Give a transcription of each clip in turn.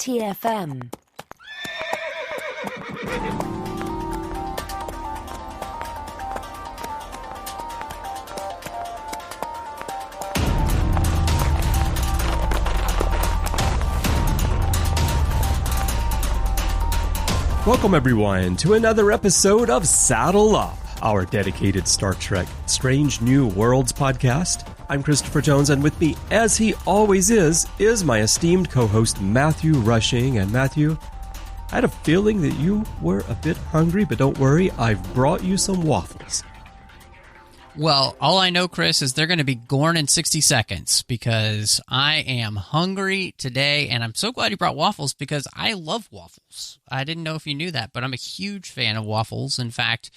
TFM. Welcome, everyone, to another episode of Saddle Up, our dedicated Star Trek Strange New Worlds podcast. I'm Christopher Jones, and with me, as he always is my esteemed co-host, Matthew Rushing. And Matthew, I had a feeling that you were a bit hungry, but don't worry, I've brought you some waffles. Well, all I know, Chris, is they're going to be Gorn in 60 seconds because I am hungry today, and I'm so glad you brought waffles because I love waffles. I didn't know if you knew that, but I'm a huge fan of waffles. In fact,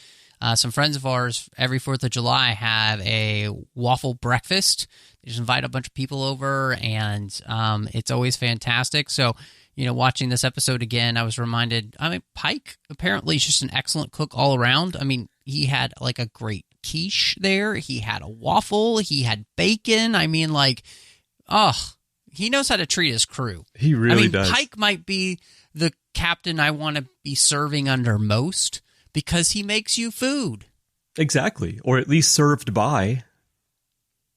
some friends of ours every 4th of July have a waffle breakfast. They just invite a bunch of people over, and it's always fantastic. So, you know, watching this episode again, I was reminded, Pike apparently is just an excellent cook all around. I mean, he had like a great quiche there. He had a waffle. He had bacon. I mean, he knows how to treat his crew. He really does. Pike might be the captain I want to be serving under most because he makes you food. Exactly. Or at least served by.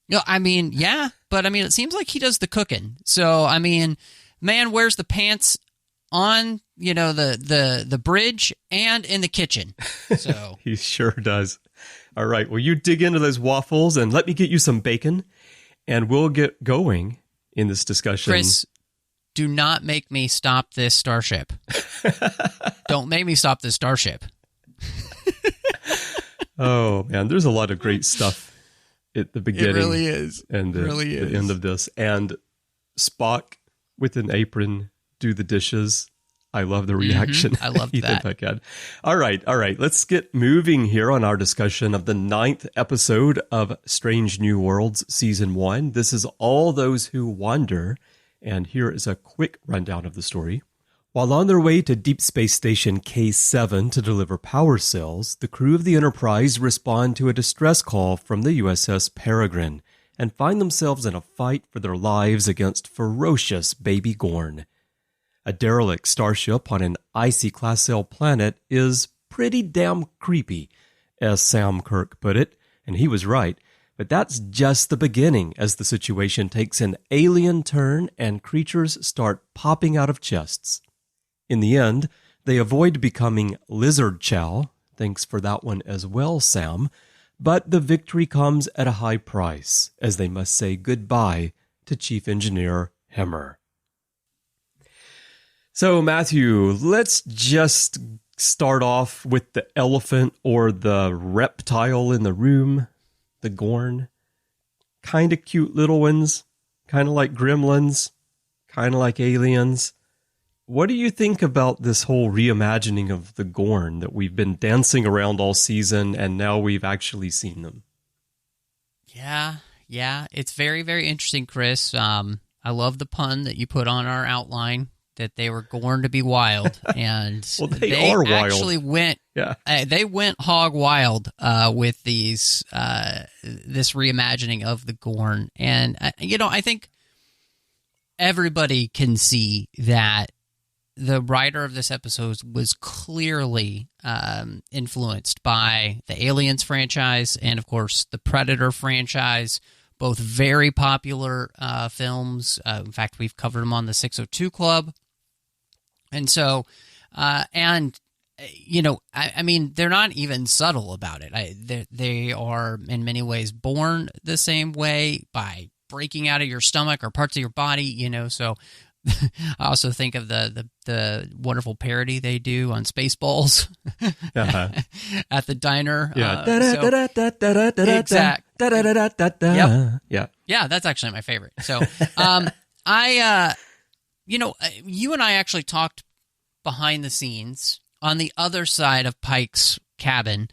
No, yeah, but it seems like he does the cooking. So, man wears the pants on, the bridge and in the kitchen. So He sure does. All right, well, you dig into those waffles and let me get you some bacon, and we'll get going in this discussion. Chris, do not make me stop this starship. Don't make me stop this starship. Oh, man, there's a lot of great stuff at the beginning. It really is. And the end of this. And Spock with an apron, do the dishes. I love the reaction. I love Ethan that. Peck had. All right. Let's get moving here on our discussion of the 9th episode of Strange New Worlds Season 1. This is All Those Who Wander, and here is a quick rundown of the story. While on their way to Deep Space Station K7 to deliver power cells, the crew of the Enterprise respond to a distress call from the USS Peregrine and find themselves in a fight for their lives against ferocious baby Gorn. A derelict starship on an icy class cell planet is pretty damn creepy, as Sam Kirk put it, and he was right. But that's just the beginning as the situation takes an alien turn and creatures start popping out of chests. In the end, they avoid becoming lizard chow, thanks for that one as well, Sam, but the victory comes at a high price, as they must say goodbye to Chief Engineer Hemhura. So, Matthew, let's just start off with the elephant or the reptile in the room, the Gorn. Kind of cute little ones, kind of like gremlins, kind of like aliens. What do you think about this whole reimagining of the Gorn that we've been dancing around all season and now we've actually seen them? Yeah, it's very, very interesting, Chris. I love the pun that you put on our outline, that they were Gorn to be wild, and well, they are wild. Actually went. Yeah, they went hog wild with this reimagining of the Gorn, and I think everybody can see that the writer of this episode was clearly influenced by the Aliens franchise and, of course, the Predator franchise. Both very popular films. In fact, we've covered them on the 602 Club. And so, they're not even subtle about it. They are, in many ways, born the same way by breaking out of your stomach or parts of your body, So I also think of the wonderful parody they do on Spaceballs at the diner. Yeah. Exact. Yep. Yeah, that's actually my favorite. So, you and I actually talked behind the scenes on the other side of Pike's cabin,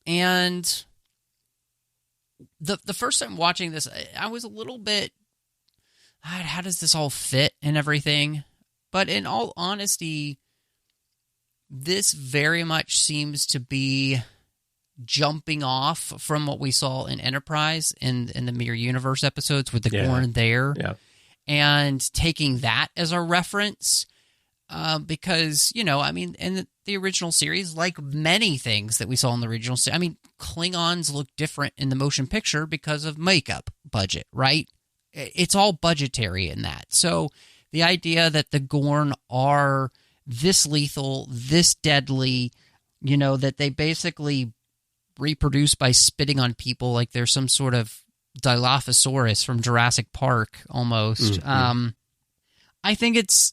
and the first time watching this, I was a little bit, how does this all fit and everything? But in all honesty, this very much seems to be jumping off from what we saw in Enterprise in the Mirror Universe episodes with the Gorn there. Yeah. And taking that as a reference, because, I mean, in the original series, like many things that we saw in the original series, I mean, Klingons look different in the motion picture because of makeup budget, right? It's all budgetary in that. So the idea that the Gorn are this lethal, this deadly, that they basically reproduce by spitting on people like they're some sort of Dilophosaurus from Jurassic Park almost. Mm-hmm. I think it's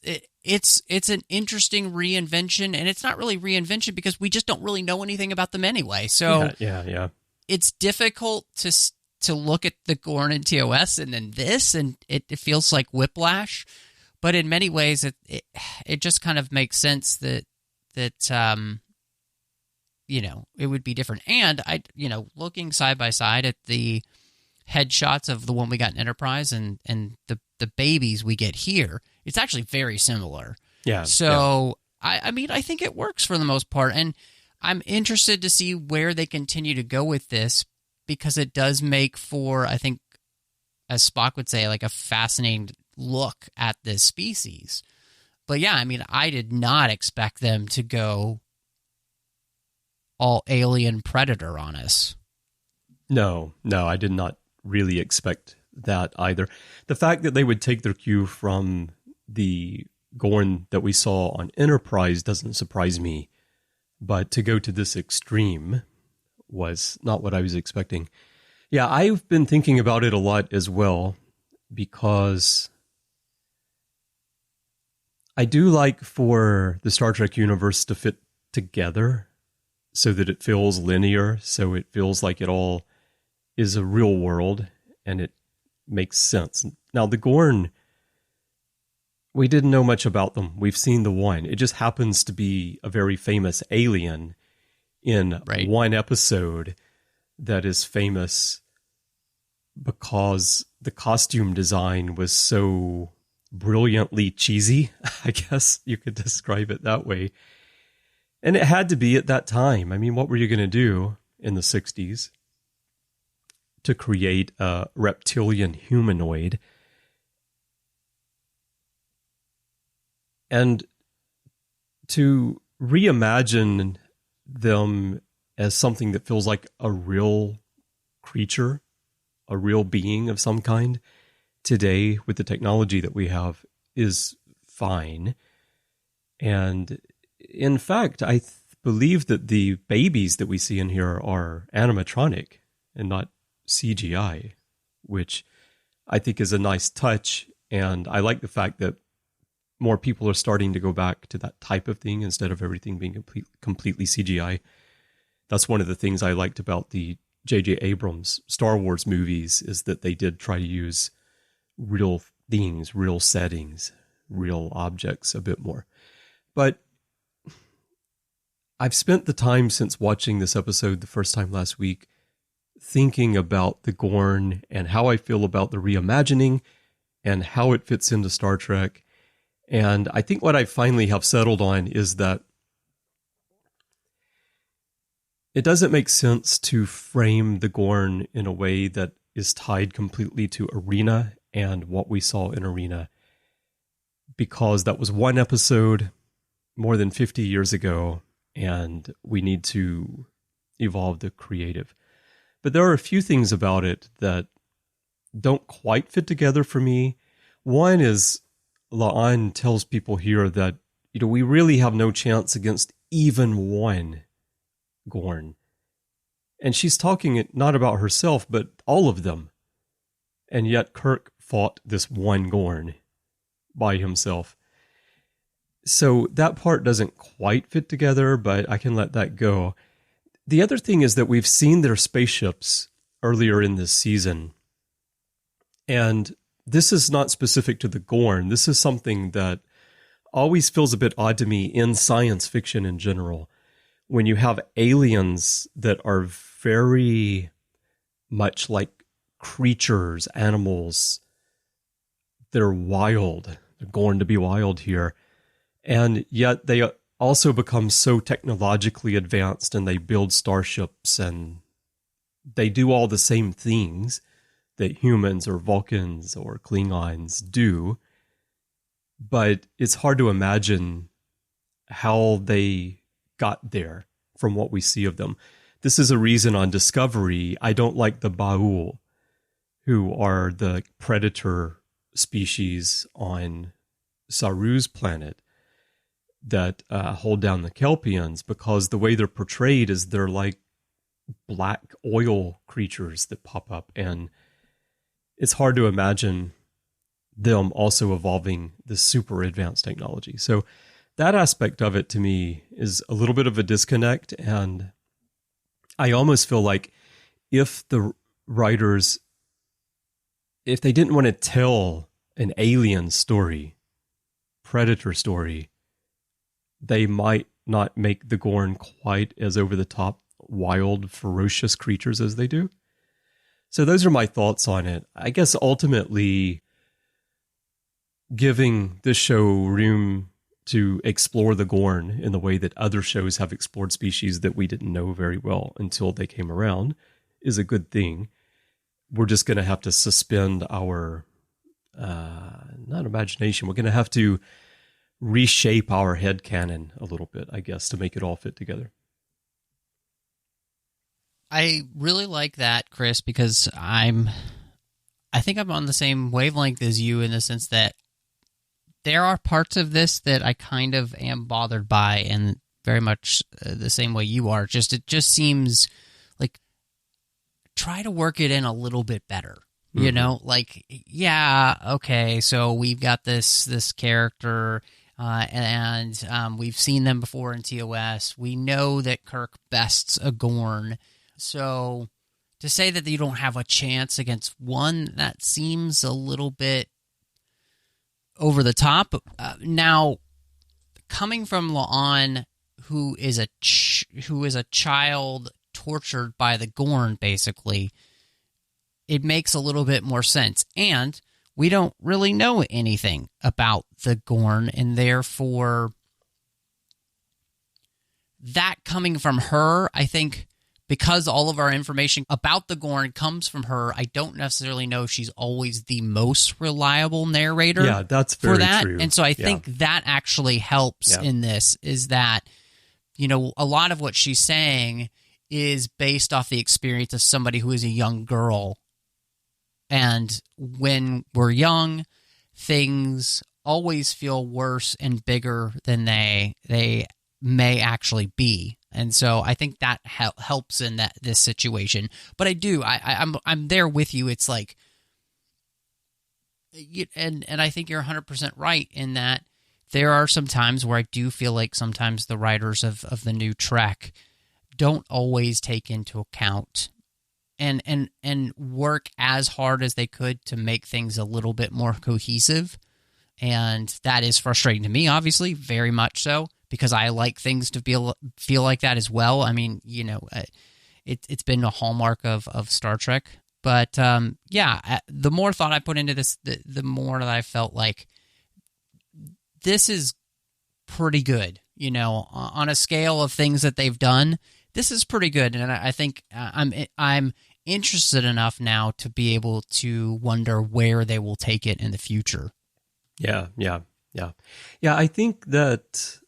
an interesting reinvention, and it's not really reinvention because we just don't really know anything about them anyway. So yeah. It's difficult to look at the Gorn and TOS and then this, and it feels like whiplash. But in many ways, it just kind of makes sense that it would be different. And looking side by side at the headshots of the one we got in Enterprise and the babies we get here, it's actually very similar. Yeah. So I mean, I think it works for the most part, and I'm interested to see where they continue to go with this, because it does make for, I think, as Spock would say, like a fascinating look at this species. But yeah, I mean, I did not expect them to go all alien predator on us. No, I did not really expect that either. The fact that they would take their cue from the Gorn that we saw on Enterprise doesn't surprise me, but to go to this extreme was not what I was expecting. Yeah, I've been thinking about it a lot as well, because I do like for the Star Trek universe to fit together so that it feels linear, so it feels like it all is a real world and it makes sense. Now, the Gorn, we didn't know much about them. We've seen the one. It just happens to be a very famous alien in one episode that is famous because the costume design was so brilliantly cheesy, I guess you could describe it that way. And it had to be at that time. I mean, what were you going to do in the 60s to create a reptilian humanoid? And to reimagine them as something that feels like a real creature, a real being of some kind today with the technology that we have is fine. And in fact, I believe that the babies that we see in here are animatronic and not CGI, which I think is a nice touch. And I like the fact that more people are starting to go back to that type of thing instead of everything being completely CGI. That's one of the things I liked about the J.J. Abrams Star Wars movies, is that they did try to use real things, real settings, real objects a bit more. But I've spent the time since watching this episode the first time last week thinking about the Gorn and how I feel about the reimagining and how it fits into Star Trek. And I think what I finally have settled on is that it doesn't make sense to frame the Gorn in a way that is tied completely to Arena and what we saw in Arena, because that was one episode more than 50 years ago, and we need to evolve the creative. But there are a few things about it that don't quite fit together for me. One is La'an tells people here that, we really have no chance against even one Gorn. And she's talking not about herself, but all of them. And yet Kirk fought this one Gorn by himself. So that part doesn't quite fit together, but I can let that go. The other thing is that we've seen their spaceships earlier in this season. And this is not specific to the Gorn. This is something that always feels a bit odd to me in science fiction in general. When you have aliens that are very much like creatures, animals, they're wild. They're going to be wild here. And yet they also become so technologically advanced, and they build starships, and they do all the same things that humans or Vulcans or Klingons do. but it's hard to imagine how they got there from what we see of them. This is a reason on Discovery I don't like the Baul, who are the predator species on Saru's planet that hold down the Kelpians, because the way they're portrayed is they're like black oil creatures that pop up, and it's hard to imagine them also evolving this super advanced technology. So that aspect of it to me is a little bit of a disconnect, and I almost feel like if the writers, if they didn't want to tell an alien story, predator story, they might not make the Gorn quite as over-the-top, wild, ferocious creatures as they do. So those are my thoughts on it. I guess ultimately giving this show room to explore the Gorn in the way that other shows have explored species that we didn't know very well until they came around is a good thing. We're just going to have to suspend our, not imagination, we're going to have to reshape our headcanon a little bit, I guess, to make it all fit together. I really like that, Chris, because I think I'm on the same wavelength as you in the sense that there are parts of this that I kind of am bothered by, and very much the same way you are. It just seems like try to work it in a little bit better. You know, like, yeah, okay, so we've got this character, and we've seen them before in TOS. We know that Kirk bests a Gorn. So to say that you don't have a chance against one, that seems a little bit over the top. Now, coming from La'an, who is a child tortured by the Gorn, basically, it makes a little bit more sense. And we don't really know anything about the Gorn, and therefore that coming from her, I think, because all of our information about the Gorn comes from her, I don't necessarily know if she's always the most reliable narrator. Yeah, that's very for that. true. And so I think that actually helps in this, is that, you know, a lot of what she's saying is based off the experience of somebody who is a young girl. And when we're young, things always feel worse and bigger than they may actually be. And so I think that helps in this situation. But I'm there with you. It's like, and I think you're 100% right in that there are some times where I do feel like sometimes the writers of the new Trek don't always take into account and work as hard as they could to make things a little bit more cohesive. And that is frustrating to me, obviously, very much so, because I like things to feel like that as well. I mean, you know, it's been a hallmark of Star Trek. But, the more thought I put into this, the more that I felt like this is pretty good. You know, on a scale of things that they've done, this is pretty good. And I think I'm interested enough now to be able to wonder where they will take it in the future. Yeah. I think that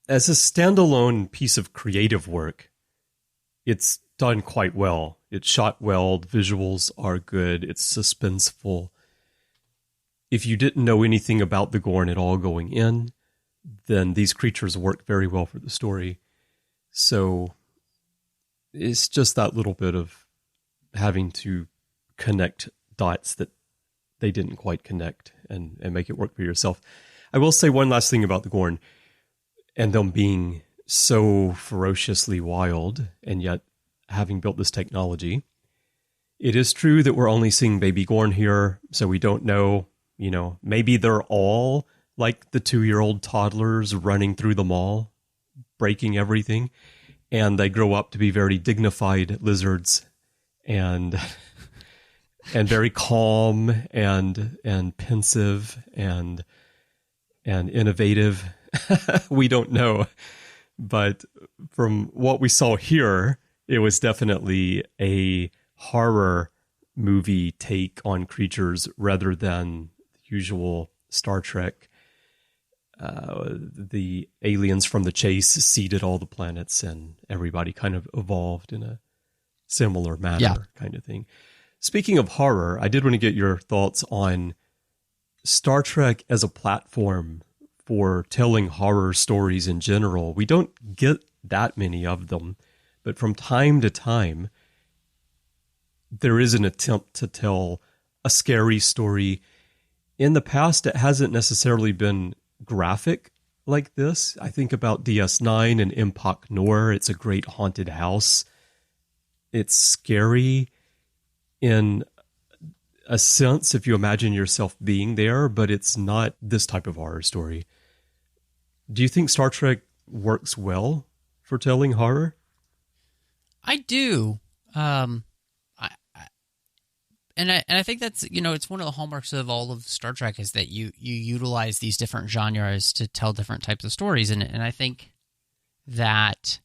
as a standalone piece of creative work, it's done quite well. It's shot well. The visuals are good. It's suspenseful. If you didn't know anything about the Gorn at all going in, then these creatures work very well for the story. So it's just that little bit of having to connect dots that they didn't quite connect and make it work for yourself. I will say one last thing about the Gorn and them being so ferociously wild and yet having built this technology. It is true that we're only seeing baby Gorn here, so we don't know, you know, maybe they're all like the 2-year-old toddlers running through the mall, breaking everything, and they grow up to be very dignified lizards and very calm and pensive and innovative. We don't know. But from what we saw here, it was definitely a horror movie take on creatures rather than the usual Star Trek the aliens from the chase seeded all the planets, and everybody kind of evolved in a similar manner, kind of thing. Speaking of horror, I did want to get your thoughts on Star Trek as a platform for telling horror stories in general. We don't get that many of them, but from time to time, there is an attempt to tell a scary story. In the past, it hasn't necessarily been graphic like this. I think about DS9 and Impact Noir. It's a great haunted house. It's scary in a sense if you imagine yourself being there, but it's not this type of horror story. Do you think Star Trek works well for telling horror? I do. And I think that's, it's one of the hallmarks of all of Star Trek is that you utilize these different genres to tell different types of stories. And I think that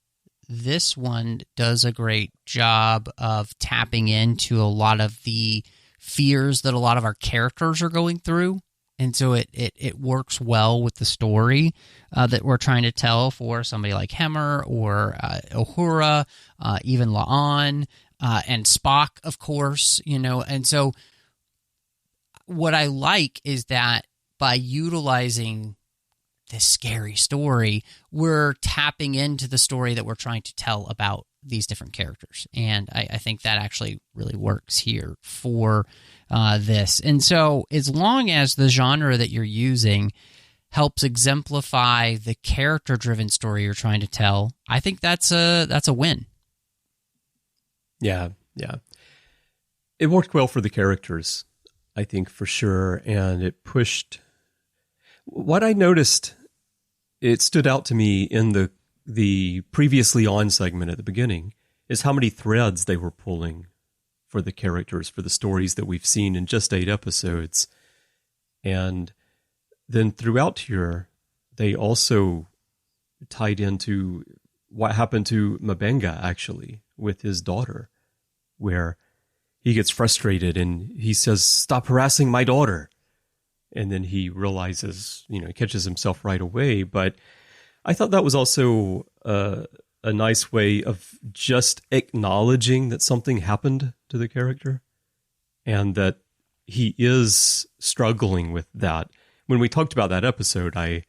this one does a great job of tapping into a lot of the fears that a lot of our characters are going through. And so it works well with the story that we're trying to tell for somebody like Hemhura or Uhura, even La'an, and Spock, of course, And so what I like is that by utilizing this scary story, we're tapping into the story that we're trying to tell about these different characters. And I think that actually really works here for this. And so as long as the genre that you're using helps exemplify the character-driven story you're trying to tell, I think that's a win. Yeah. It worked well for the characters, I think, for sure. And it pushed... What I noticed, it stood out to me in the previously on segment at the beginning, is how many threads they were pulling for the characters, for the stories that we've seen in just 8 episodes. And then throughout here, they also tied into what happened to M'Benga, actually, with his daughter, where he gets frustrated and he says, "Stop harassing my daughter." And then he realizes, he catches himself right away. But I thought that was also a nice way of just acknowledging that something happened to the character and that he is struggling with that. When we talked about that episode, I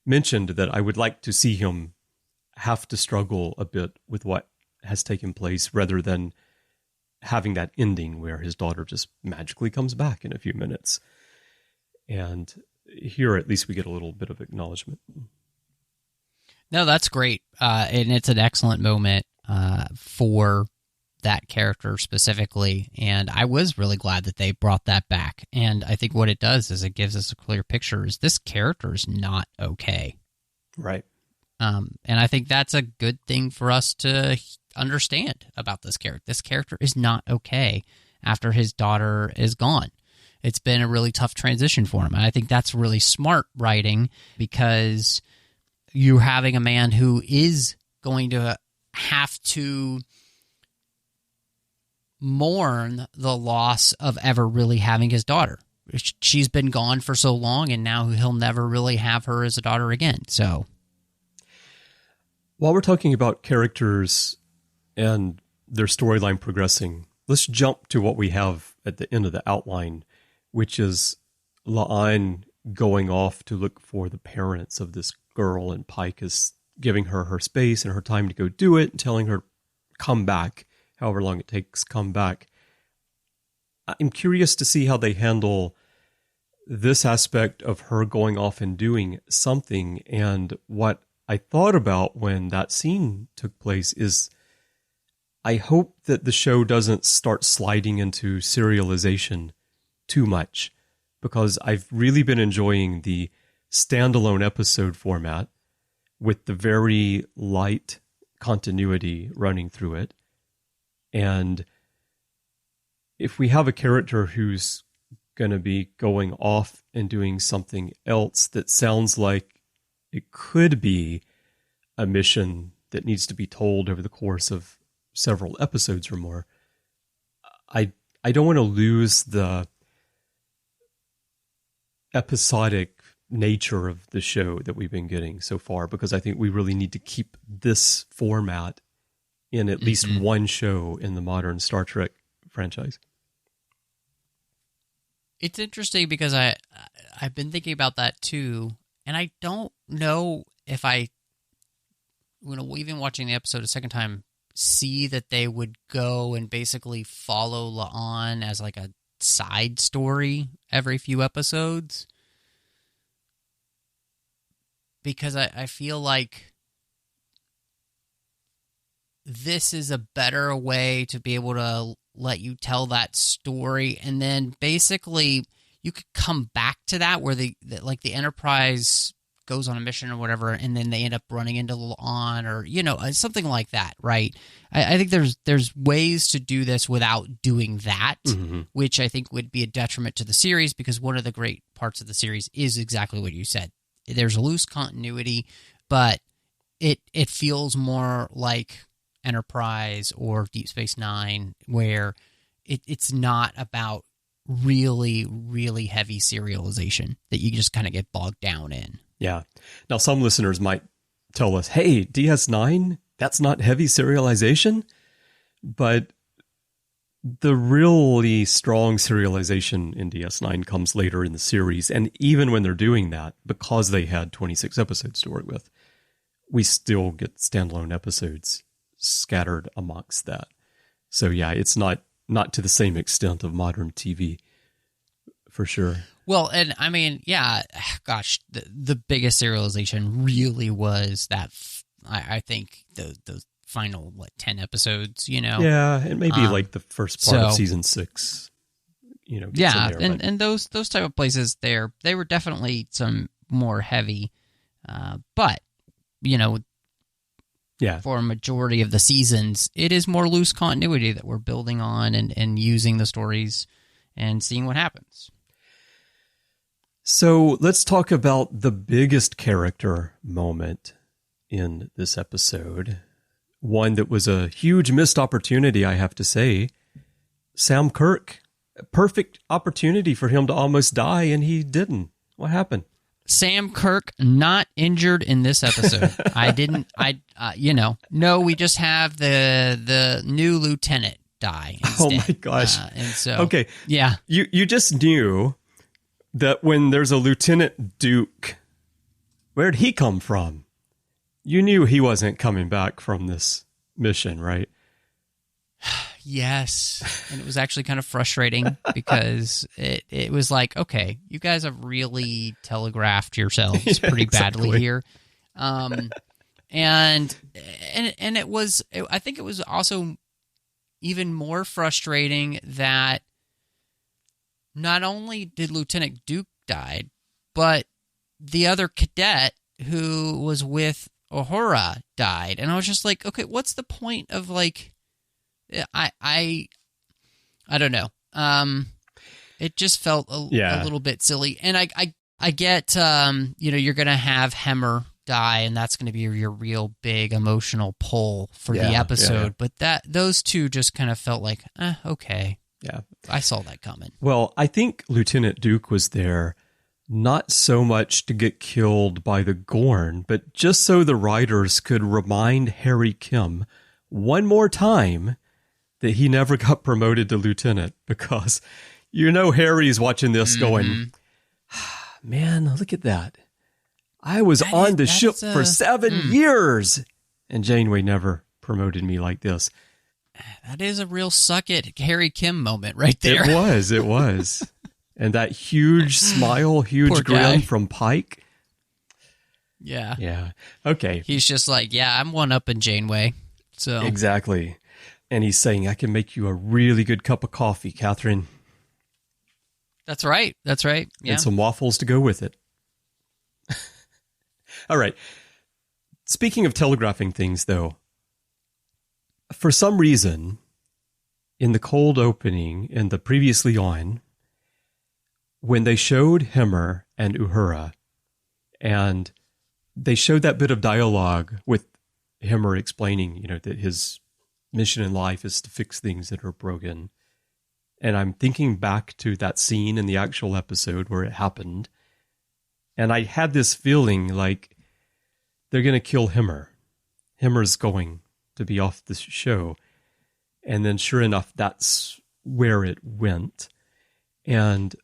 mentioned that I would like to see him have to struggle a bit with what has taken place rather than having that ending where his daughter just magically comes back in a few minutes. And here, at least, we get a little bit of acknowledgement. No, that's great. And it's an excellent moment for that character specifically. And I was really glad that they brought that back. And I think what it does is it gives us a clear picture is this character is not okay. Right. And I think that's a good thing for us to understand about this character. This character is not okay after his daughter is gone. It's been a really tough transition for him. And I think that's really smart writing because you're having a man who is going to have to mourn the loss of ever really having his daughter. She's been gone for so long, and now he'll never really have her as a daughter again. So, while we're talking about characters and their storyline progressing, let's jump to what we have at the end of the outline, which is La'an going off to look for the parents of this girl, and Pike is giving her her space and her time to go do it and telling her, come back, however long it takes, come back. I'm curious to see how they handle this aspect of her going off and doing something. And what I thought about when that scene took place is I hope that the show doesn't start sliding into serialization too much, because I've really been enjoying the standalone episode format with the very light continuity running through it. And if we have a character who's going to be going off and doing something else that sounds like it could be a mission that needs to be told over the course of several episodes or more, I don't want to lose the episodic nature of the show that we've been getting so far, because I think we really need to keep this format in at least one show in the modern Star Trek franchise. It's interesting because I've been thinking about that too, and I don't know if I, even watching the episode a second time, see that they would go and basically follow La'an as like a side story every few episodes. Because I feel like this is a better way to be able to let you tell that story, and then basically you could come back to that where the Enterprise goes on a mission or whatever, and then they end up running into La'an or something like that, right? I think there's ways to do this without doing that, which I think would be a detriment to the series, because one of the great parts of the series is exactly what you said. There's a loose continuity, but it feels more like Enterprise or Deep Space Nine, where it's not about really, really heavy serialization that you just kind of get bogged down in. Yeah. Now, some listeners might tell us, hey, DS9, that's not heavy serialization. But the really strong serialization in DS9 comes later in the series. And even when they're doing that, because they had 26 episodes to work with, we still get standalone episodes scattered amongst that. So yeah, it's not to the same extent of modern TV, for sure. Well, and I mean, yeah, gosh, the biggest serialization really was that, I think, the final, 10 episodes, Yeah, and maybe like the first part of season 6, Yeah, in there, and those type of places, they were definitely some more heavy, but, yeah, for a majority of the seasons, it is more loose continuity that we're building on and using the stories and seeing what happens. So let's talk about the biggest character moment in this episode. One that was a huge missed opportunity, I have to say. Sam Kirk, a perfect opportunity for him to almost die, and he didn't. What happened? Sam Kirk not injured in this episode. No, we just have the new lieutenant die instead. Oh my gosh. And so, okay. Yeah. You just knew that when there's a Lieutenant Duke, where'd he come from? You knew he wasn't coming back from this mission, right? Yes. And it was actually kind of frustrating because it was like, okay, you guys have really telegraphed yourselves pretty badly here. And it was, I think it was also even more frustrating that not only did Lieutenant Duke die, but the other cadet who was with Uhura died. And I was just like, okay, what's the point of I don't know. It just felt a little bit silly. And I get, you're going to have Hemhura die, and that's going to be your real big emotional pull for the episode. But those two just kind of felt like, okay. Yeah. I saw that coming. Well, I think Lieutenant Duke was there not so much to get killed by the Gorn, but just so the writers could remind Harry Kim one more time that he never got promoted to lieutenant, because Harry's watching this going, man, look at that. I was on the ship for 7 years, and Janeway never promoted me like this. That is a real suck it Harry Kim moment right there. It was. And that huge smile, huge grin from Pike. Yeah. Yeah. Okay. He's just like, yeah, I'm one up in Janeway. So exactly. And he's saying, I can make you a really good cup of coffee, Catherine. That's right. Yeah. And some waffles to go with it. All right. Speaking of telegraphing things, though, for some reason, in the cold opening in the previously on, when they showed Hemhura and Uhura, and they showed that bit of dialogue with Hemhura explaining, that his mission in life is to fix things that are broken. And I'm thinking back to that scene in the actual episode where it happened. And I had this feeling like they're going to kill Hemhura. Hemhura's going to be off the show. And then sure enough, that's where it went. And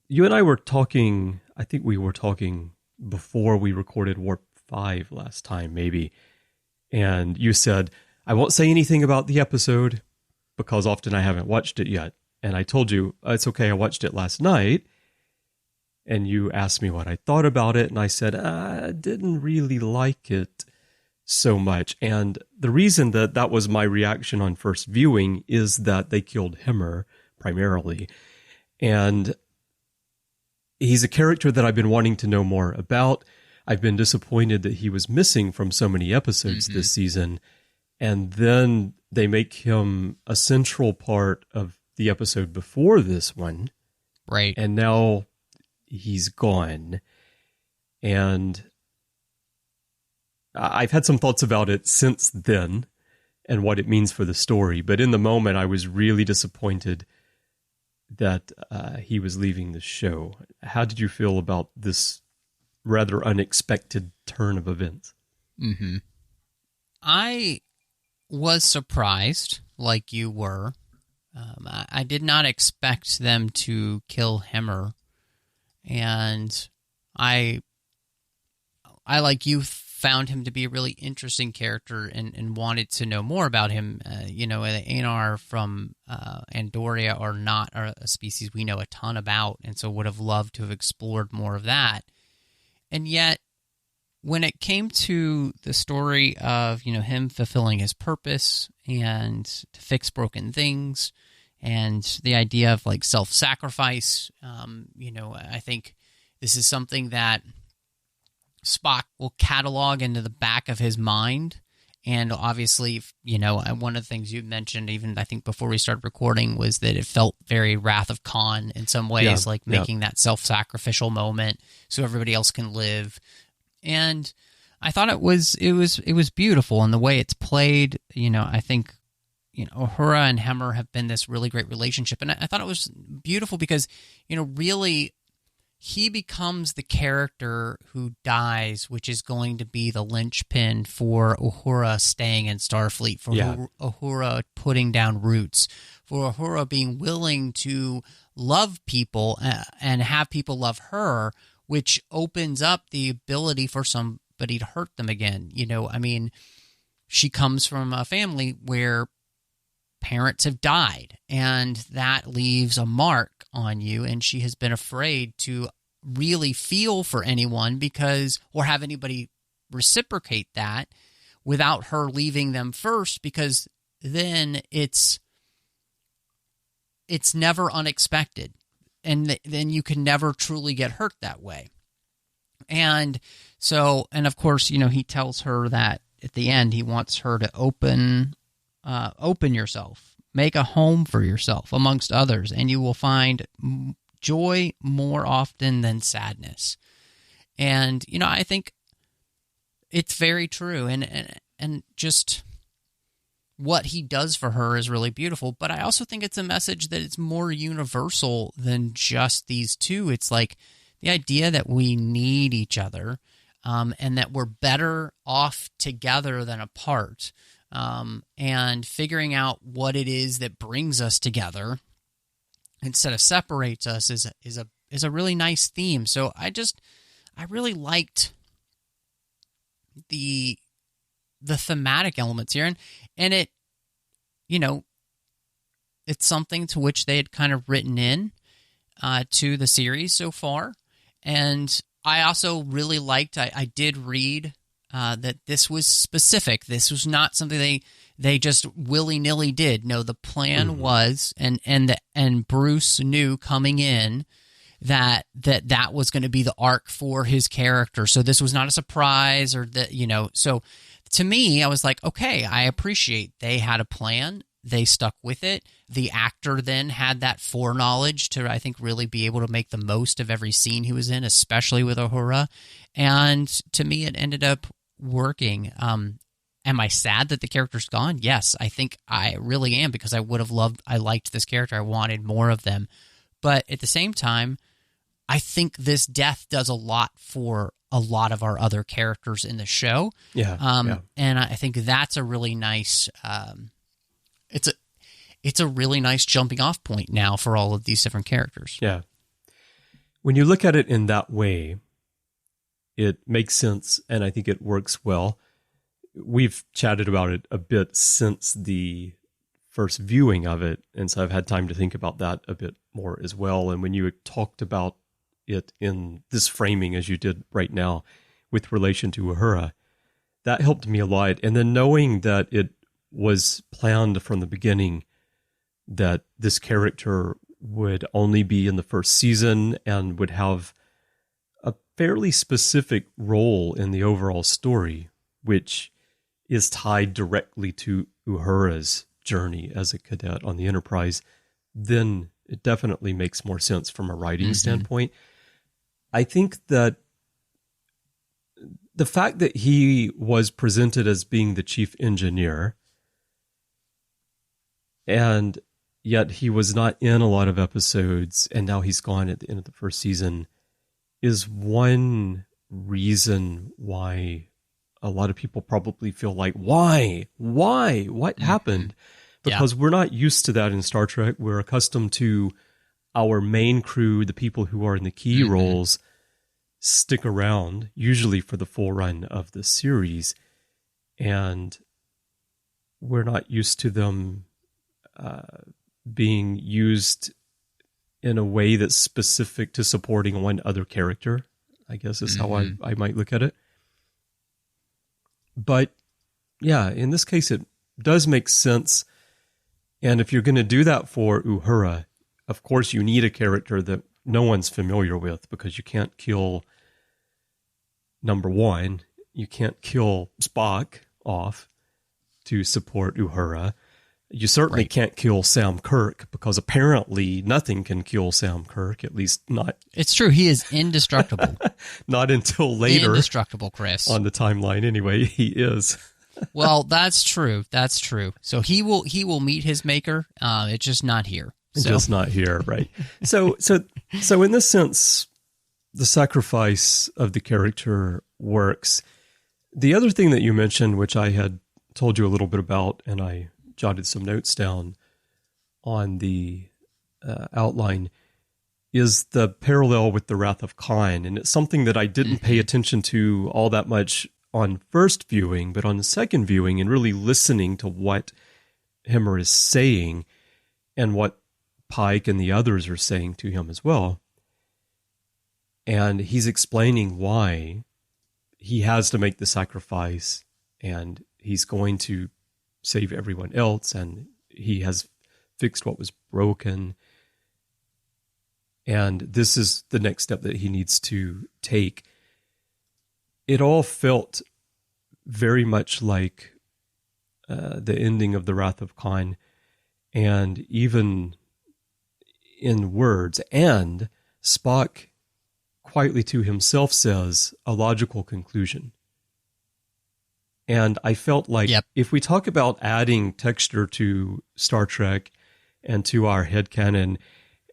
you and I were talking, I think we were talking before we recorded Warp 5 last time, maybe. And you said, I won't say anything about the episode because often I haven't watched it yet. And I told you, it's okay, I watched it last night. And you asked me what I thought about it. And I said, I didn't really like it so much. And the reason that that was my reaction on first viewing is that they killed Hemhura primarily. And he's a character that I've been wanting to know more about. I've been disappointed that he was missing from so many episodes this season. And then they make him a central part of the episode before this one. Right. And now he's gone. And I've had some thoughts about it since then and what it means for the story. But in the moment, I was really disappointed that he was leaving the show. How did you feel about this rather unexpected turn of events? I was surprised, like you were. I did not expect them to kill Hemhura, and I like you, found him to be a really interesting character and wanted to know more about him. The Anar from Andoria are not a species we know a ton about, and so would have loved to have explored more of that. And yet, when it came to the story of, him fulfilling his purpose and to fix broken things and the idea of like self-sacrifice, I think this is something that Spock will catalog into the back of his mind. And obviously, one of the things you mentioned, even I think before we started recording, was that it felt very Wrath of Khan in some ways, making that self-sacrificial moment so everybody else can live. And I thought it was beautiful, and the way it's played. I think Uhura and Hemhura have been this really great relationship, and I thought it was beautiful because really he becomes the character who dies, which is going to be the linchpin for Uhura staying in Starfleet, for Uhura putting down roots, for Uhura being willing to love people and have people love her, which opens up the ability for somebody to hurt them again. She comes from a family where parents have died, and that leaves a mark on you, and she has been afraid to really feel for anyone or have anybody reciprocate that without her leaving them first, because then it's never unexpected, and then you can never truly get hurt that way. And so, and of course, he tells her that at the end he wants her to open yourself, make a home for yourself amongst others, and you will find joy more often than sadness. And I think it's very true, and just what he does for her is really beautiful. But I also think it's a message that it's more universal than just these two. It's like the idea that we need each other, and that we're better off together than apart. And figuring out what it is that brings us together instead of separates us is a really nice theme. So I really liked the thematic elements here, and it, it's something to which they had kind of written in to the series so far. And I also really liked, I did read that this was specific. This was not something they just willy-nilly did. No, the plan was, and Bruce knew coming in that was going to be the arc for his character. So this was not a surprise, or that, so to me, I was like, okay, I appreciate they had a plan. They stuck with it. The actor then had that foreknowledge to, I think, really be able to make the most of every scene he was in, especially with Uhura. And to me, it ended up working. Am I sad that the character's gone? Yes, I think I really am, because I liked this character. I wanted more of them. But at the same time, I think this death does a lot for a lot of our other characters in the show. Yeah. And I think that's a really nice. It's a really nice jumping off point now for all of these different characters. Yeah. When you look at it in that way, it makes sense, and I think it works well. We've chatted about it a bit since the first viewing of it, and so I've had time to think about that a bit more as well. And when you talked about it in this framing, as you did right now, with relation to Uhura, that helped me a lot. And then knowing that it was planned from the beginning that this character would only be in the first season and would have a fairly specific role in the overall story, which is tied directly to Uhura's journey as a cadet on the Enterprise, then it definitely makes more sense from a writing standpoint. I think that the fact that he was presented as being the chief engineer, and yet he was not in a lot of episodes, and now he's gone at the end of the first season, is one reason why a lot of people probably feel like, why? What happened? Because we're not used to that in Star Trek. We're accustomed to our main crew, the people who are in the key roles, stick around, usually for the full run of the series. And we're not used to them being used in a way that's specific to supporting one other character, I guess is how I might look at it. But yeah, in this case, it does make sense. And if you're going to do that for Uhura, of course, you need a character that no one's familiar with, because you can't kill, number one, you can't kill Spock off to support Uhura. You certainly can't kill Sam Kirk, because apparently nothing can kill Sam Kirk, at least not. It's true. He is indestructible. Not until later. Indestructible, Chris. On the timeline, anyway, he is. Well, that's true. That's true. So he will meet his maker. It's just not here. So. Just not here, right? So in this sense, the sacrifice of the character works. The other thing that you mentioned, which I had told you a little bit about, and I jotted some notes down on the outline, is the parallel with the Wrath of Khan. And it's something that I didn't pay attention to all that much on first viewing, but on the second viewing and really listening to what Hemhura is saying and what Pike and the others are saying to him as well. And he's explaining why he has to make the sacrifice, and he's going to save everyone else, and he has fixed what was broken. And this is the next step that he needs to take. It all felt very much like the ending of the Wrath of Khan, and even in words. And Spock quietly to himself says, a logical conclusion. And I felt like if we talk about adding texture to Star Trek and to our headcanon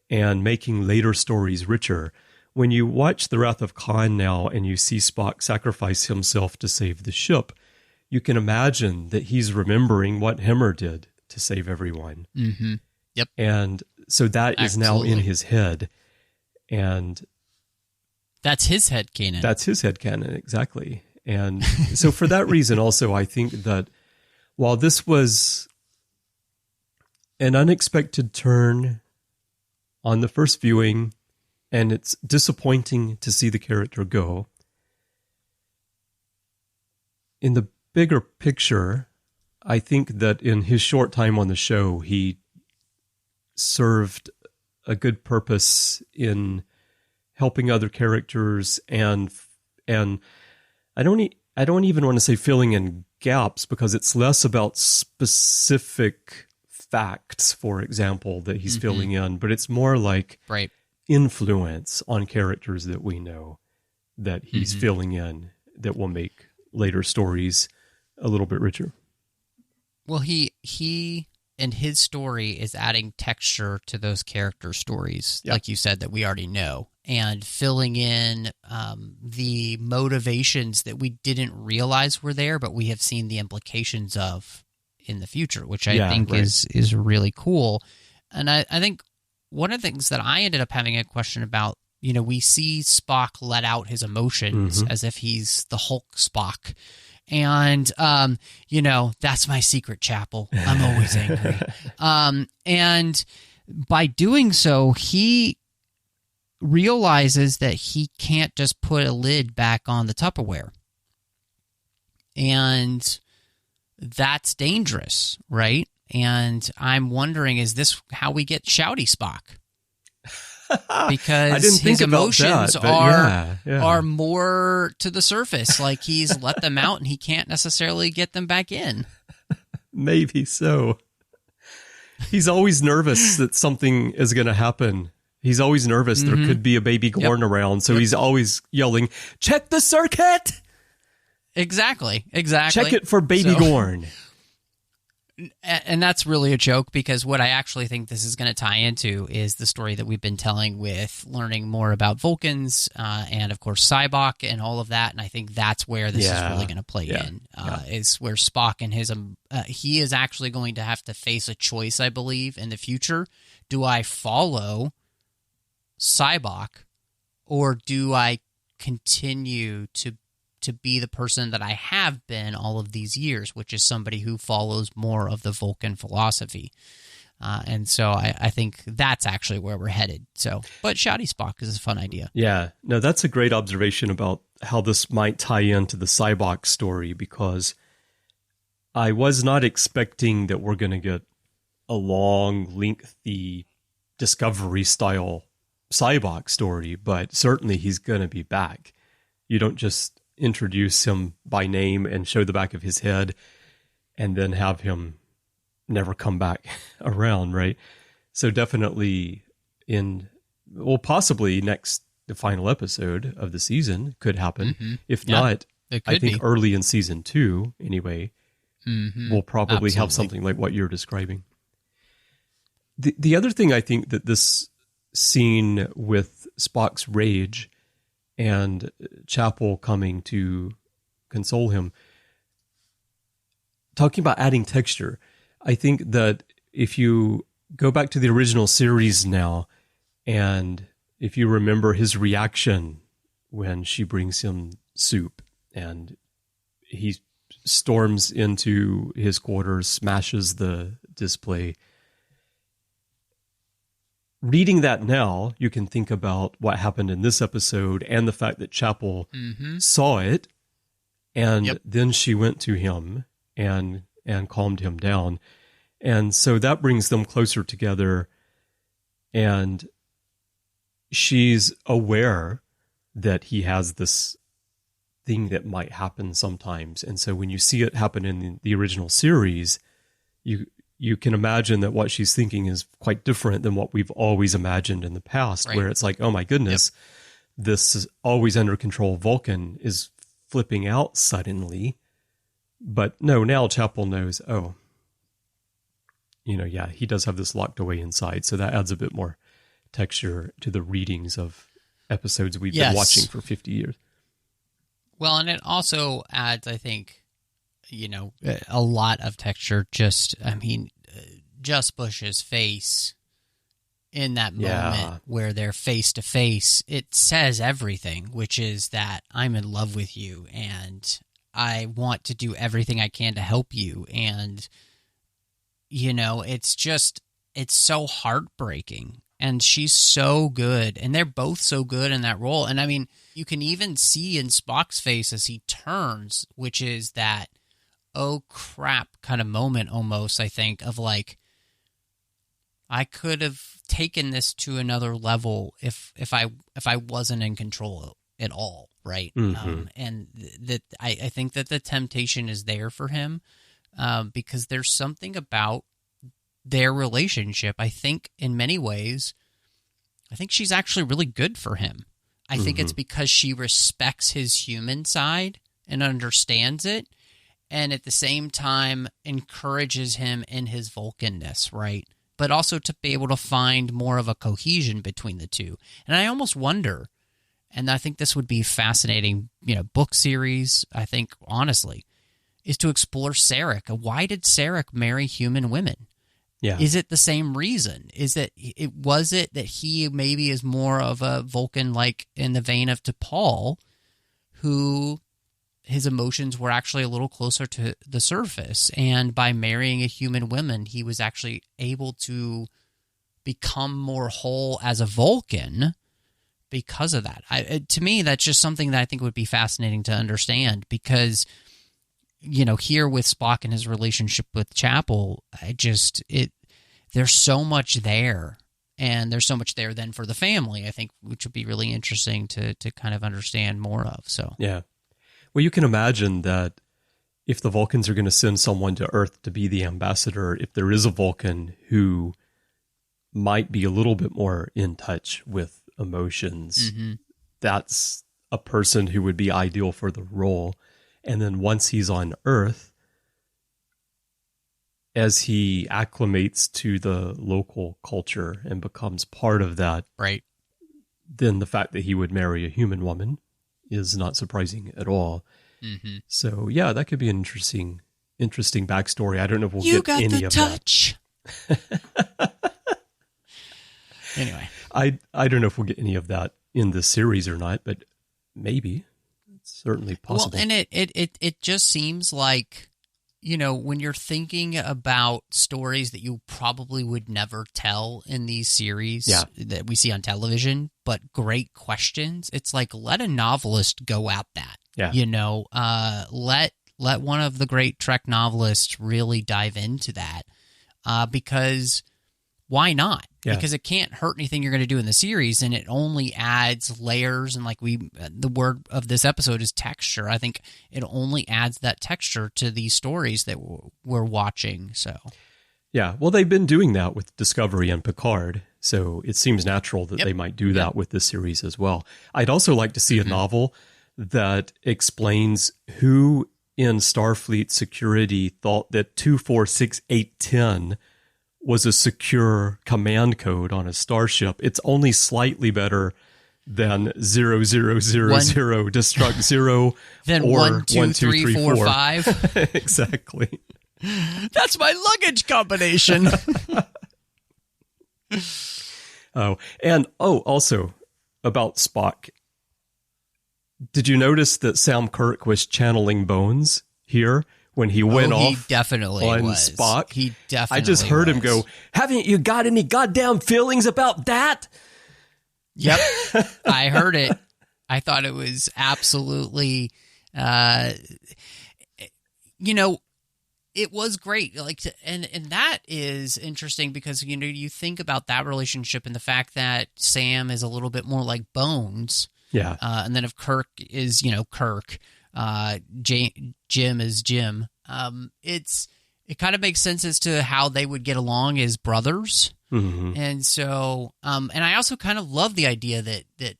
and making later stories richer, when you watch The Wrath of Khan now and you see Spock sacrifice himself to save the ship, you can imagine that he's remembering what Hemhura did to save everyone. Mm-hmm. Yep. And so that is now in his head. And that's his headcanon. That's his headcanon, exactly. And so for that reason also, I think that while this was an unexpected turn on the first viewing, and it's disappointing to see the character go, in the bigger picture, I think that in his short time on the show, he served a good purpose in helping other characters, and I don't even want to say filling in gaps, because it's less about specific facts, for example, that he's filling in, but it's more like influence on characters that we know that he's filling in that will make later stories a little bit richer. Well, he and his story is adding texture to those character stories, like you said, that we already know, and filling in the motivations that we didn't realize were there, but we have seen the implications of in the future, which I think is really cool. And I think one of the things that I ended up having a question about, we see Spock let out his emotions as if he's the Hulk Spock. And, that's my secret, Chapel. I'm always angry. And by doing so, he realizes that he can't just put a lid back on the Tupperware. And that's dangerous, right? And I'm wondering, is this how we get Shouty Spock? Because I didn't think his emotions about that, are more to the surface. Like he's let them out and he can't necessarily get them back in. Maybe so. He's always nervous that something is going to happen. He's always nervous there could be a baby Gorn around. So he's always yelling, check the circuit! Exactly. Check it for baby Gorn. And that's really a joke, because what I actually think this is going to tie into is the story that we've been telling with learning more about Vulcans and, of course, Sybok and all of that. And I think that's where this is really going to play in, is where Spock and his he is actually going to have to face a choice, I believe, in the future. Do I follow Sybok, or do I continue to be the person that I have been all of these years, which is somebody who follows more of the Vulcan philosophy? And so I think that's actually where we're headed. But Shouty Spock is a fun idea. Yeah, no, that's a great observation about how this might tie into the Sybok story, because I was not expecting that we're going to get a long, lengthy Discovery-style Sybok story, but certainly he's going to be back. You don't just introduce him by name and show the back of his head and then have him never come back around, right? So definitely possibly the final episode of the season could happen. If not, I think early in season 2 anyway, we'll probably have something like what you're describing. The other thing I think that this scene with Spock's rage and Chapel coming to console him, talking about adding texture, I think that if you go back to the original series now, and if you remember his reaction when she brings him soup and he storms into his quarters, smashes the display. Reading that now, you can think about what happened in this episode and the fact that Chapel saw it, and then she went to him and calmed him down. And so that brings them closer together, and she's aware that he has this thing that might happen sometimes. And so when you see it happen in the original series, you can imagine that what she's thinking is quite different than what we've always imagined in the past, where it's like, oh my goodness, this is always under control Vulcan is flipping out suddenly. But no, now Chapel knows, he does have this locked away inside. So that adds a bit more texture to the readings of episodes we've been watching for 50 years. Well, and it also adds, I think, a lot of texture. Just Bush's face in that moment where they're face to face, it says everything, which is that I'm in love with you and I want to do everything I can to help you. And, it's so heartbreaking. And she's so good. And they're both so good in that role. And I mean, you can even see in Spock's face as he turns, which is that, oh crap kind of moment almost, I think, of like, I could have taken this to another level if I wasn't in control at all, right? And that I think that the temptation is there for him because there's something about their relationship. I think in many ways, I think she's actually really good for him. I think it's because she respects his human side and understands it. and at the same time encourages him in his Vulcanness, right? But also to be able to find more of a cohesion between the two. And I almost wonder, and I think this would be fascinating, book series, I think, honestly, is to explore Sarek. Why did Sarek marry human women? Yeah. Is it the same reason? Was it that he maybe is more of a Vulcan, like in the vein of T'Pol, who his emotions were actually a little closer to the surface, and by marrying a human woman, he was actually able to become more whole as a Vulcan because of that. To me, that's just something that I think would be fascinating to understand, because here with Spock and his relationship with Chapel, there's so much there, and there's so much there then for the family, I think, which would be really interesting to kind of understand more of. So yeah. Well, you can imagine that if the Vulcans are going to send someone to Earth to be the ambassador, if there is a Vulcan who might be a little bit more in touch with emotions, that's a person who would be ideal for the role. And then once he's on Earth, as he acclimates to the local culture and becomes part of that, right, then the fact that he would marry a human woman is not surprising at all. So yeah, that could be an interesting backstory. I don't know if we'll get any of touch. That. Anyway, I don't know if we'll get any of that in this series or not, but maybe. It's certainly possible. Well, and it just seems like, when you're thinking about stories that you probably would never tell in these series that we see on television, but great questions, it's like, let a novelist go at that. Yeah. Let one of the great Trek novelists really dive into that, because why not? Yeah. Because it can't hurt anything you're going to do in the series, and it only adds layers. And the word of this episode is texture. I think it only adds that texture to these stories that we're watching. So, yeah, well, they've been doing that with Discovery and Picard, so it seems natural that they might do that with this series as well. I'd also like to see a novel that explains who in Starfleet security thought that 246810 was a secure command code on a starship. It's only slightly better than 0000 destruct 0 then or 1 2 3 4 5. Exactly. That's my luggage combination. Also about Spock. Did you notice that Sam Kirk was channeling Bones here? When he went off he definitely on was. Spock. He definitely I just heard him was. go, haven't you got any goddamn feelings about that? Yep. I heard it. I thought it was absolutely, it was great. And that is interesting because, you think about that relationship and the fact that Sam is a little bit more like Bones. Yeah. And then if Kirk is, Kirk, Jim is Jim. It kind of makes sense as to how they would get along as brothers. And so, and I also kind of love the idea that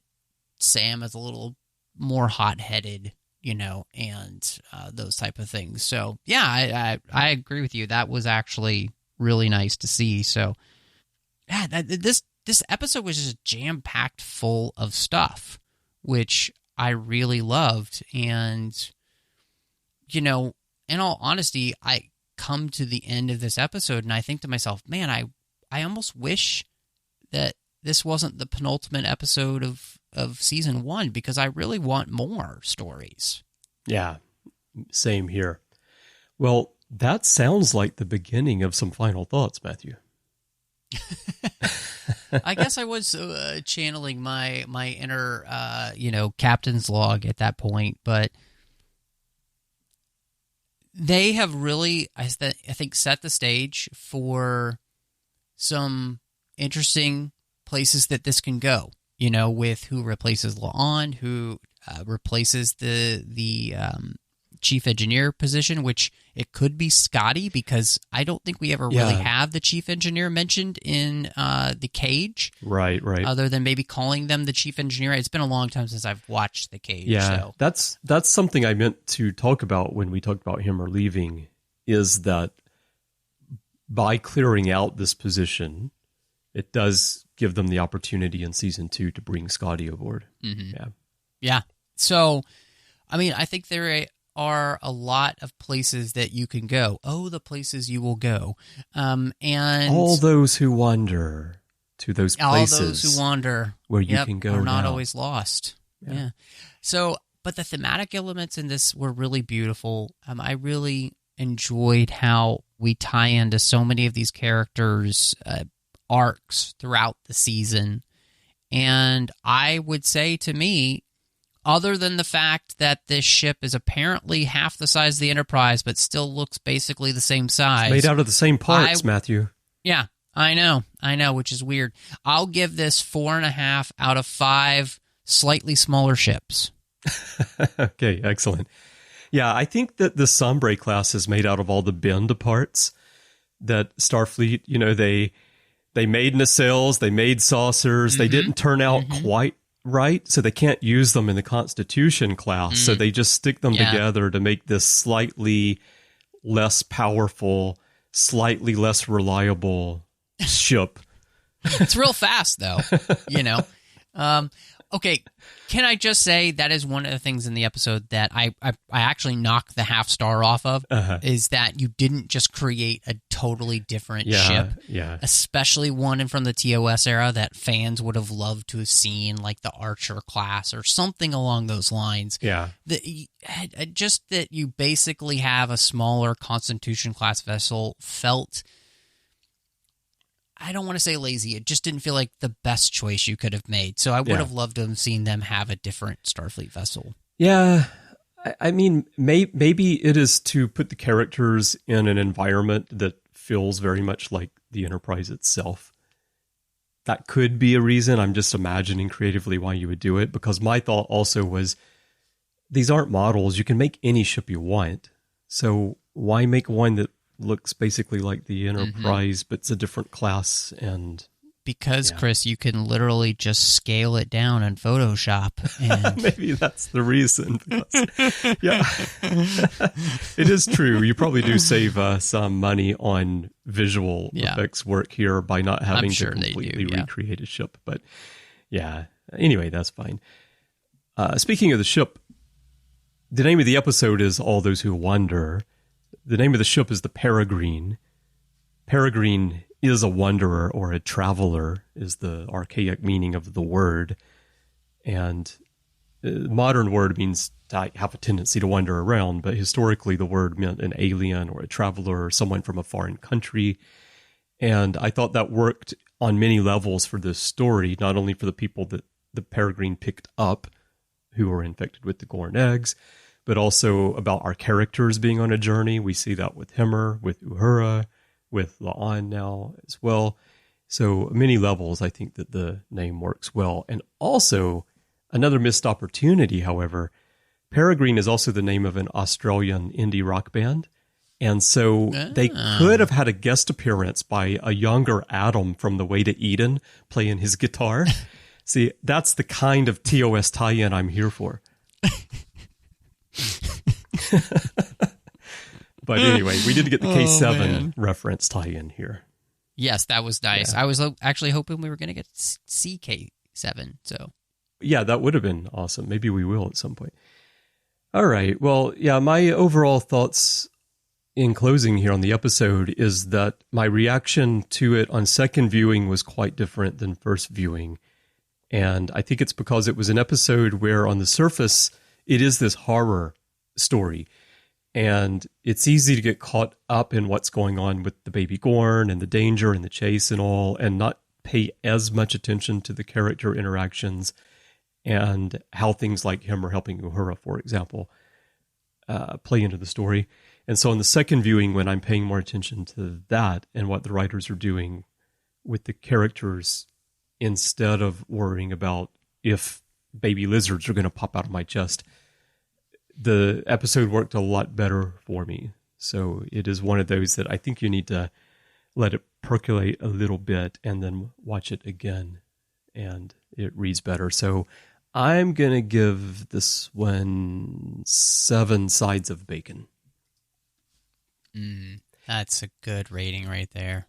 Sam is a little more hot-headed, and those type of things. So yeah, I agree with you. That was actually really nice to see. So yeah, this episode was just jam-packed full of stuff, which I really loved. And, in all honesty, I come to the end of this episode and I think to myself, man, I almost wish that this wasn't the penultimate episode of season 1, because I really want more stories. Yeah, same here. Well, that sounds like the beginning of some final thoughts, Matthew. I guess I was channeling my inner, captain's log at that point, but they have really, I think, set the stage for some interesting places that this can go. With who replaces La'an, who replaces the chief engineer position, which it could be Scotty, because I don't think we ever really have the chief engineer mentioned in The Cage. Right. Other than maybe calling them the chief engineer. It's been a long time since I've watched The Cage. Yeah, so. that's something I meant to talk about when we talked about him or leaving, is that by clearing out this position, it does give them the opportunity in season 2 to bring Scotty aboard. Mm-hmm. Yeah. So, I mean, I think there are a lot of places that you can go. Oh, the places you will go. And all those who wander to those places. All those who wander. Where you can go are not now. always lost. Yeah. So, but the thematic elements in this were really beautiful. I really enjoyed how we tie into so many of these characters' arcs throughout the season. And I would say, to me, other than the fact that this ship is apparently half the size of the Enterprise, but still looks basically the same size. It's made out of the same parts, Matthew. Yeah, I know, which is weird. I'll give this 4.5 out of 5 slightly smaller ships. Okay, excellent. Yeah, I think that the Sombre class is made out of all the bend parts that Starfleet, they made nacelles, they made saucers, they didn't turn out quite right, so they can't use them in the Constitution class, so they just stick them together to make this slightly less powerful, slightly less reliable ship. It's real fast, though, Okay, can I just say that is one of the things in the episode that I actually knocked the half star off of, is that you didn't just create a totally different ship, especially one from the TOS era that fans would have loved to have seen, like the Archer class or something along those lines. Yeah. Just that you basically have a smaller Constitution class vessel felt... I don't want to say lazy. It just didn't feel like the best choice you could have made. So I would have loved to have seen them have a different Starfleet vessel. Yeah. I mean, maybe it is to put the characters in an environment that feels very much like the Enterprise itself. That could be a reason. I'm just imagining creatively why you would do it, because my thought also was, these aren't models. You can make any ship you want. So why make one that looks basically like the Enterprise, but it's a different class? And because Chris, you can literally just scale it down in Photoshop. And... maybe that's the reason. It is true. You probably do save some money on visual effects work here by not having to completely recreate a ship. But anyway, that's fine. Speaking of the ship, the name of the episode is All Those Who Wander. The name of the ship is the Peregrine. Peregrine is a wanderer or a traveler, is the archaic meaning of the word. And the modern word means to have a tendency to wander around, but historically the word meant an alien or a traveler or someone from a foreign country. And I thought that worked on many levels for this story, not only for the people that the Peregrine picked up who were infected with the Gorn eggs, but also about our characters being on a journey. We see that with Hemhura, with Uhura, with La'an now as well. So many levels, I think that the name works well. And also, another missed opportunity, however, Peregrine is also the name of an Australian indie rock band. And so they could have had a guest appearance by a younger Adam from The Way to Eden playing his guitar. See, that's the kind of TOS tie-in I'm here for. But anyway, we did get the K7 reference tie-in here. Yes, that was nice. I was actually hoping we were going to get CK7. So yeah, that would have been awesome. Maybe we will at some point. All right. Well, my overall thoughts in closing here on the episode is that my reaction to it on second viewing was quite different than first viewing. And I think it's because it was an episode where on the surface, it is this horror story. And it's easy to get caught up in what's going on with the baby Gorn and the danger and the chase and all, and not pay as much attention to the character interactions and how things like him are helping Uhura, for example, play into the story. And so in the second viewing, when I'm paying more attention to that and what the writers are doing with the characters, instead of worrying about if baby lizards are going to pop out of my chest, the episode worked a lot better for me. So it is one of those that I think you need to let it percolate a little bit and then watch it again, and it reads better. So I'm going to give this one 7 sides of bacon. That's a good rating right there.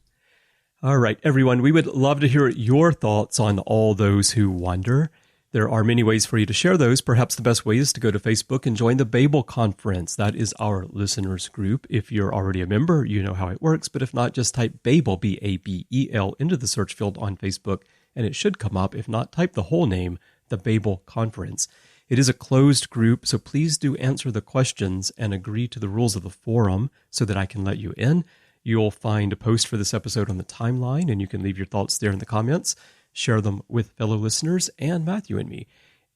All right, everyone, we would love to hear your thoughts on All Those Who Wonder. There are many ways for you to share those. Perhaps the best way is to go to Facebook and join the Babel Conference. That is our listeners group. If you're already a member, you know how it works. But if not, just type Babel, B-A-B-E-L, into the search field on Facebook, and it should come up. If not, type the whole name, the Babel Conference. It is a closed group, so please do answer the questions and agree to the rules of the forum so that I can let you in. You'll find a post for this episode on the timeline, and you can leave your thoughts there in the comments. Share them with fellow listeners and Matthew and me.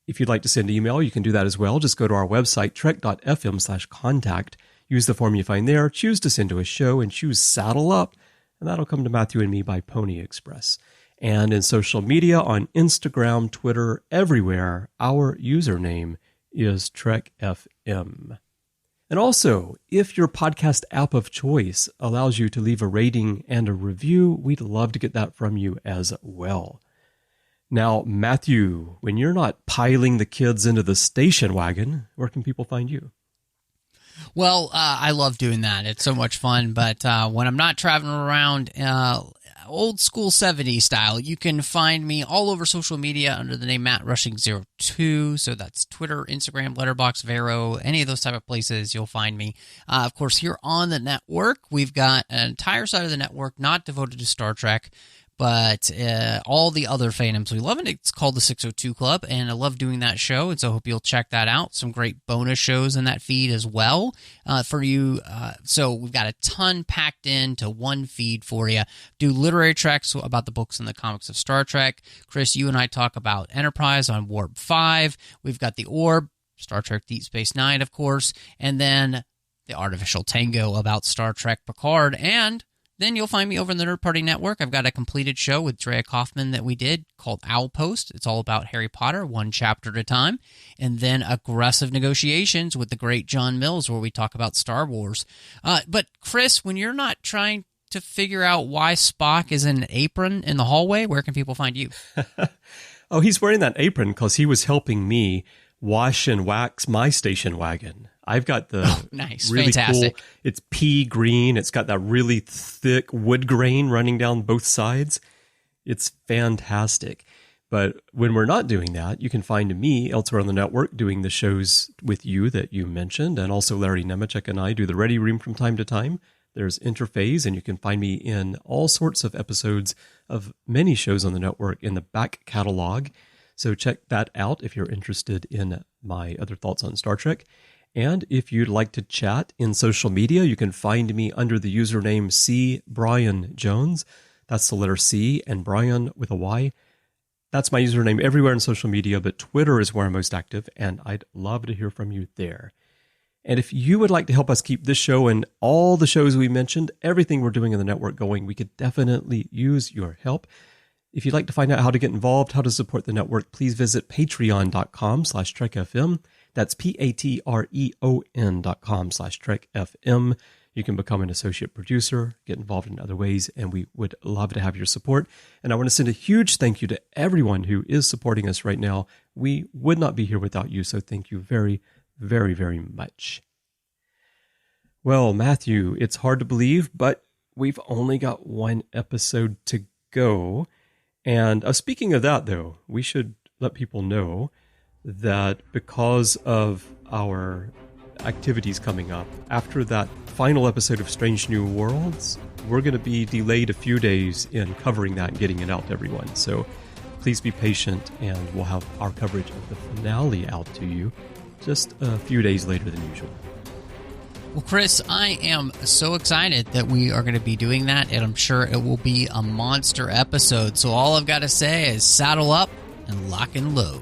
If you'd like to send an email, you can do that as well. Just go to our website, trek.fm/contact. Use the form you find there, choose to send to a show, and choose Saddle Up, and that'll come to Matthew and me by Pony Express. And in social media, on Instagram, Twitter, everywhere, our username is TrekFM. And also, if your podcast app of choice allows you to leave a rating and a review, we'd love to get that from you as well. Now, Matthew, when you're not piling the kids into the station wagon, where can people find you? Well, I love doing that. It's so much fun. But when I'm not traveling around old school 70s style, you can find me all over social media under the name MattRushing02. So that's Twitter, Instagram, Letterboxd, Vero, any of those type of places you'll find me. Of course, here on the network, we've got an entire side of the network not devoted to Star Trek, but all the other fandoms we love, and it's called the 602 Club, and I love doing that show, and so I hope you'll check that out. Some great bonus shows in that feed as well for you. So we've got a ton packed into one feed for you. Do literary treks about the books and the comics of Star Trek. Chris, you and I talk about Enterprise on Warp 5. We've got the Orb, Star Trek Deep Space Nine, of course, and then the Artificial Tango about Star Trek Picard, and then you'll find me over in the Nerd Party Network. I've got a completed show with Drea Kaufman that we did called Owlpost. It's all about Harry Potter, one chapter at a time. And then Aggressive Negotiations with the great John Mills, where we talk about Star Wars. But Chris, when you're not trying to figure out why Spock is in an apron in the hallway, where can people find you? Oh, he's wearing that apron because he was helping me wash and wax my station wagon. I've got the nice, really fantastic. Cool, it's pea green. It's got that really thick wood grain running down both sides. It's fantastic. But when we're not doing that, you can find me elsewhere on the network doing the shows with you that you mentioned. And also Larry Nemechek and I do the Ready Room from time to time. There's Interphase, and you can find me in all sorts of episodes of many shows on the network in the back catalog. So check that out if you're interested in my other thoughts on Star Trek. And if you'd like to chat in social media, you can find me under the username C. Bryan Jones. That's the letter C and Bryan with a Y. That's my username everywhere in social media, but Twitter is where I'm most active, and I'd love to hear from you there. And if you would like to help us keep this show and all the shows we mentioned, everything we're doing in the network going, we could definitely use your help. If you'd like to find out how to get involved, how to support the network, please visit patreon.com/TrekFM. That's patreon.com/TrekFM. You can become an associate producer, get involved in other ways, and we would love to have your support. And I want to send a huge thank you to everyone who is supporting us right now. We would not be here without you, so thank you very, very, very much. Well, Matthew, it's hard to believe, but we've only got one episode to go. And speaking of that, though, we should let people know that because of our activities coming up, after that final episode of Strange New Worlds, we're going to be delayed a few days in covering that and getting it out to everyone. So please be patient, and we'll have our coverage of the finale out to you just a few days later than usual. Well, Chris, I am so excited that we are going to be doing that, and I'm sure it will be a monster episode. So all I've got to say is saddle up and lock and load.